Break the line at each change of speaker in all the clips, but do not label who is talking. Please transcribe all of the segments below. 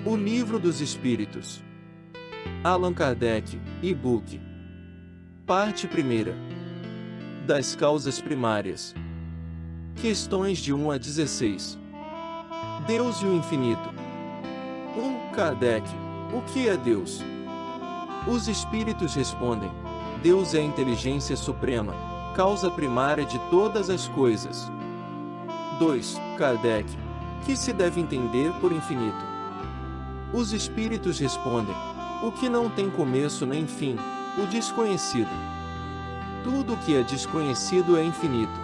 O Livro dos Espíritos. Allan Kardec, e-book. Parte 1. Das causas primárias. Questões de 1 a 16. Deus e o infinito. 1. Kardec. O que é Deus? Os espíritos respondem: Deus é a inteligência suprema, causa primária de todas as coisas. 2. Kardec. Que se deve entender por infinito? Os espíritos respondem: o que não tem começo nem fim, o desconhecido. Tudo o que é desconhecido é infinito.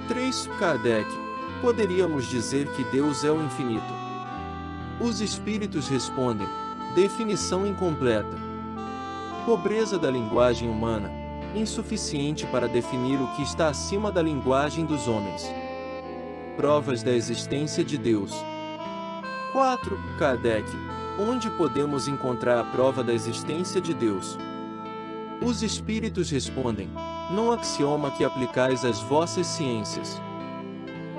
3. Kardec. Poderíamos dizer que Deus é o infinito? Os espíritos respondem: definição incompleta. Pobreza da linguagem humana, insuficiente para definir o que está acima da linguagem dos homens. Provas da existência de Deus. 4. Kardec. Onde podemos encontrar a prova da existência de Deus? Os espíritos respondem: no axioma que aplicais às vossas ciências.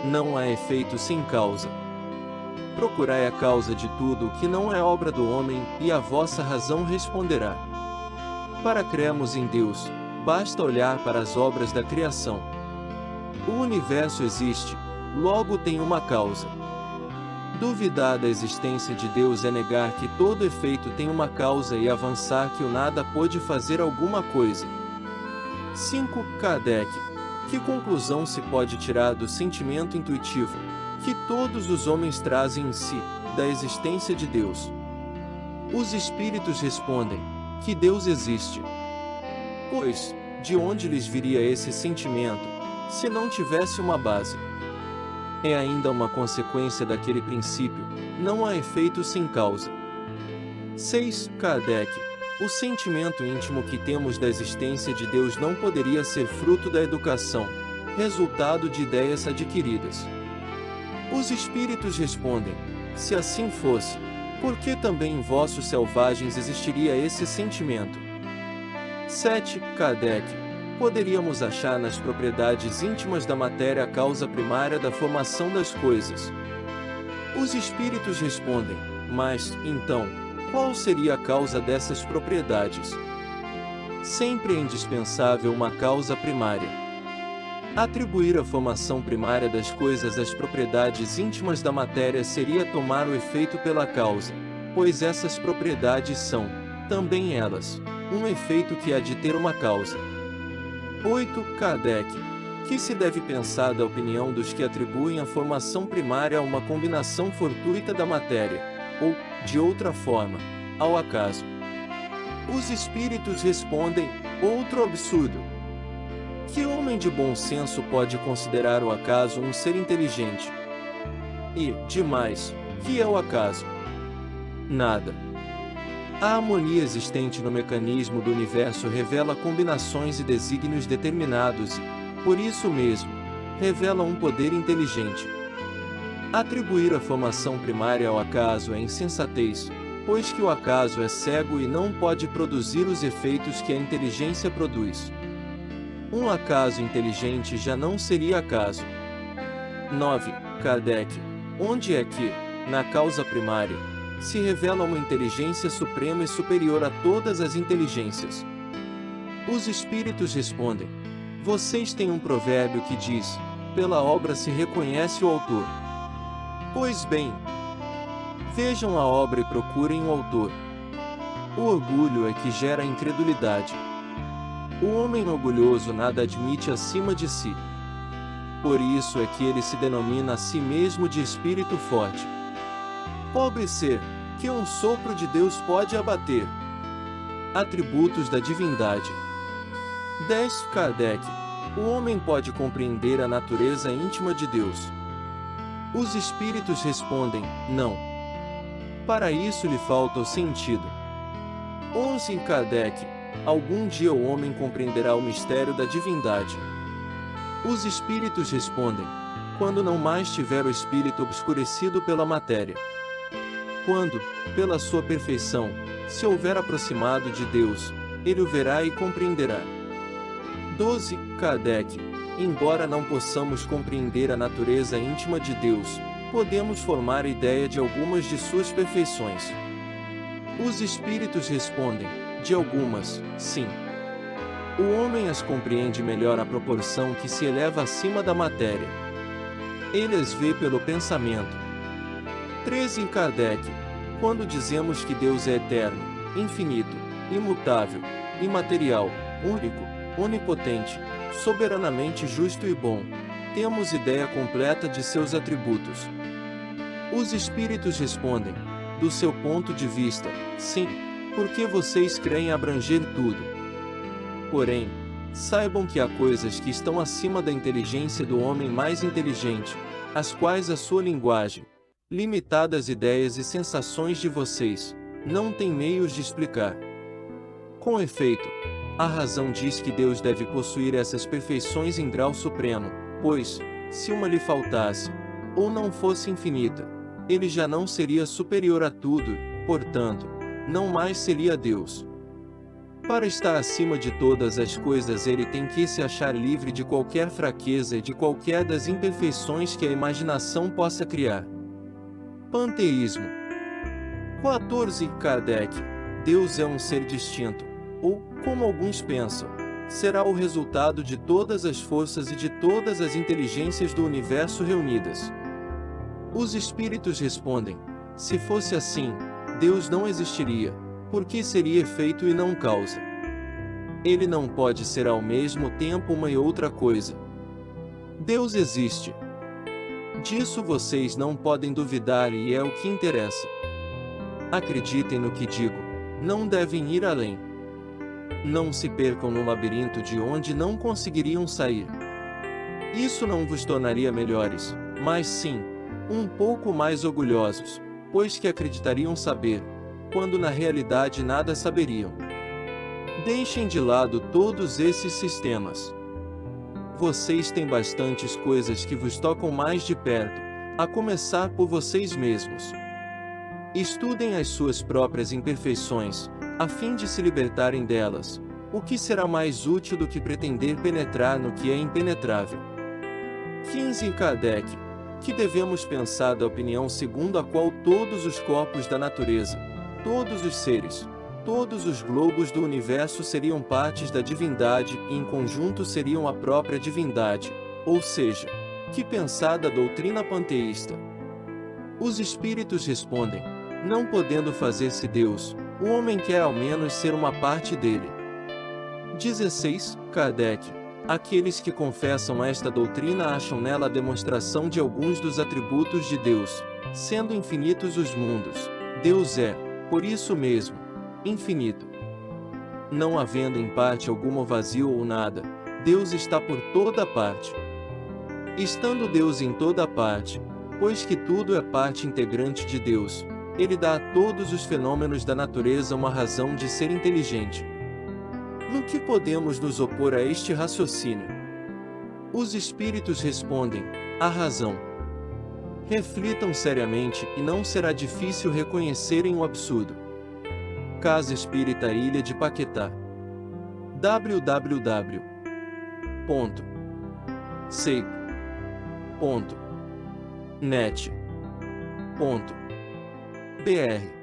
Não há efeito sem causa. Procurai a causa de tudo o que não é obra do homem, e a vossa razão responderá. Para crermos em Deus, basta olhar para as obras da criação. O universo existe, logo tem uma causa. Duvidar da existência de Deus é negar que todo efeito tem uma causa e avançar que o nada pode fazer alguma coisa. 5. Kardec. Que conclusão se pode tirar do sentimento intuitivo que todos os homens trazem em si, da existência de Deus? Os espíritos respondem: que Deus existe. Pois, de onde lhes viria esse sentimento, se não tivesse uma base? É ainda uma consequência daquele princípio: não há efeito sem causa. 6. Kardec. O sentimento íntimo que temos da existência de Deus não poderia ser fruto da educação, resultado de ideias adquiridas. Os espíritos respondem: se assim fosse, por que também em vossos selvagens existiria esse sentimento? 7. Kardec. Poderíamos achar nas propriedades íntimas da matéria a causa primária da formação das coisas. Os espíritos respondem: mas, então, qual seria a causa dessas propriedades? Sempre é indispensável uma causa primária. Atribuir a formação primária das coisas às propriedades íntimas da matéria seria tomar o efeito pela causa, pois essas propriedades são, também elas, um efeito que há de ter uma causa. 8. Kardec. Que se deve pensar da opinião dos que atribuem a formação primária a uma combinação fortuita da matéria, ou, de outra forma, ao acaso? Os espíritos respondem: outro absurdo. Que homem de bom senso pode considerar o acaso um ser inteligente? E, demais, que é o acaso? Nada. A harmonia existente no mecanismo do universo revela combinações e desígnios determinados e, por isso mesmo, revela um poder inteligente. Atribuir a formação primária ao acaso é insensatez, pois que o acaso é cego e não pode produzir os efeitos que a inteligência produz. Um acaso inteligente já não seria acaso. 9. Kardec. Onde é que, na causa primária, se revela uma inteligência suprema e superior a todas as inteligências? Os espíritos respondem: vocês têm um provérbio que diz: pela obra se reconhece o autor. Pois bem, vejam a obra e procurem o autor. O orgulho é que gera a incredulidade. O homem orgulhoso nada admite acima de si. Por isso é que ele se denomina a si mesmo de espírito forte. Pobre ser, que um sopro de Deus pode abater. Atributos da divindade. 10. Kardec. O homem pode compreender a natureza íntima de Deus? Os espíritos respondem: não. Para isso lhe falta o sentido. 11. Kardec. Algum dia o homem compreenderá o mistério da divindade. Os espíritos respondem: quando não mais tiver o espírito obscurecido pela matéria. Quando, pela sua perfeição, se houver aproximado de Deus, ele o verá e compreenderá. 12. Kardec. Embora não possamos compreender a natureza íntima de Deus, podemos formar ideia de algumas de suas perfeições. Os espíritos respondem, de algumas, sim. O homem as compreende melhor à proporção que se eleva acima da matéria. Ele as vê pelo pensamento. 13 Kardec. Quando dizemos que Deus é eterno, infinito, imutável, imaterial, único, onipotente, soberanamente justo e bom, temos ideia completa de seus atributos. Os espíritos respondem, do seu ponto de vista, sim, porque vocês creem abranger tudo. Porém, saibam que há coisas que estão acima da inteligência do homem mais inteligente, as quais a sua linguagem, limitadas ideias e sensações de vocês, não têm meios de explicar. Com efeito, a razão diz que Deus deve possuir essas perfeições em grau supremo, pois, se uma lhe faltasse, ou não fosse infinita, ele já não seria superior a tudo, portanto, não mais seria Deus. Para estar acima de todas as coisas ele tem que se achar livre de qualquer fraqueza e de qualquer das imperfeições que a imaginação possa criar. Panteísmo. 14 Kardec. Deus é um ser distinto, ou, como alguns pensam, será o resultado de todas as forças e de todas as inteligências do universo reunidas. Os espíritos respondem, se fosse assim, Deus não existiria, porque seria efeito e não causa. Ele não pode ser ao mesmo tempo uma e outra coisa. Deus existe. Disso vocês não podem duvidar e é o que interessa. Acreditem no que digo, não devem ir além. Não se percam no labirinto de onde não conseguiriam sair. Isso não vos tornaria melhores, mas sim, um pouco mais orgulhosos, pois que acreditariam saber, quando na realidade nada saberiam. Deixem de lado todos esses sistemas. Vocês têm bastantes coisas que vos tocam mais de perto, a começar por vocês mesmos. Estudem as suas próprias imperfeições, a fim de se libertarem delas, o que será mais útil do que pretender penetrar no que é impenetrável. 15 Kardec. Que devemos pensar da opinião segundo a qual todos os corpos da natureza, todos os seres, todos os globos do universo seriam partes da divindade e em conjunto seriam a própria divindade, ou seja, que pensar da doutrina panteísta? Os espíritos respondem, não podendo fazer-se Deus, o homem quer ao menos ser uma parte dele. 16 Kardec. Aqueles que confessam esta doutrina acham nela a demonstração de alguns dos atributos de Deus, sendo infinitos os mundos. Deus é, por isso mesmo, infinito. Não havendo em parte alguma vazio ou nada, Deus está por toda parte. Estando Deus em toda parte, pois que tudo é parte integrante de Deus, Ele dá a todos os fenômenos da natureza uma razão de ser inteligente. No que podemos nos opor a este raciocínio? Os espíritos respondem, a razão. Reflitam seriamente e não será difícil reconhecerem o absurdo. Casa Espírita Ilha de Paquetá. www.seip.net.br